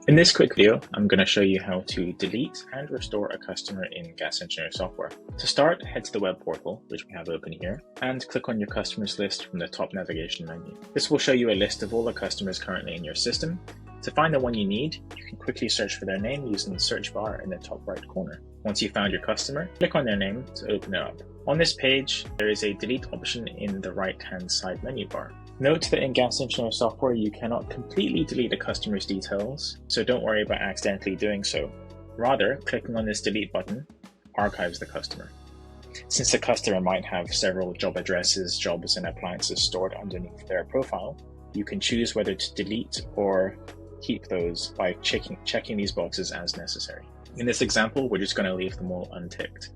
In this quick video, I'm going to show you how to delete and restore a customer in Gas Engineer software. To start, head to the web portal, which we have open here, and click on your customers list from the top navigation menu. This will show you a list of all the customers currently in your system. To find the one you need, you can quickly search for their name using the search bar in the top right corner. Once you've found your customer, click on their name to open it up. On this page, there is a delete option in the right-hand side menu bar. Note that in Gas Engineer software, you cannot completely delete a customer's details, so don't worry about accidentally doing so. Rather, clicking on this delete button archives the customer. Since the customer might have several job addresses, jobs, and appliances stored underneath their profile, you can choose whether to delete or keep those by checking these boxes as necessary. In this example, we're just going to leave them all unticked.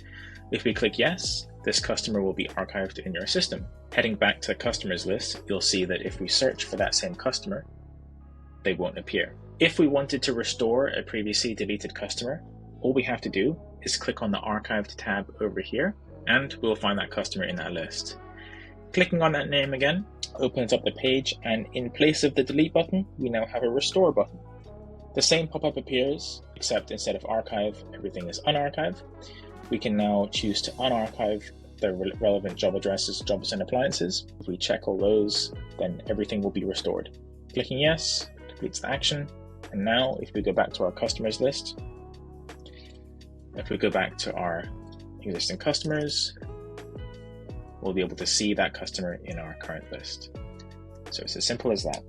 If we click yes, this customer will be archived in your system. Heading back to the customers list, you'll see that if we search for that same customer, they won't appear. If we wanted to restore a previously deleted customer, all we have to do is click on the archived tab over here, and we'll find that customer in that list. Clicking on that name again opens up the page, and in place of the delete button, we now have a restore button. The same pop-up appears, except instead of archive, everything is unarchive. We can now choose to unarchive the relevant job addresses, jobs, and appliances. If we check all those, then everything will be restored. Clicking yes completes the action. And now if we go back to our customers list, if we go back to our existing customers, we'll be able to see that customer in our current list. So it's as simple as that.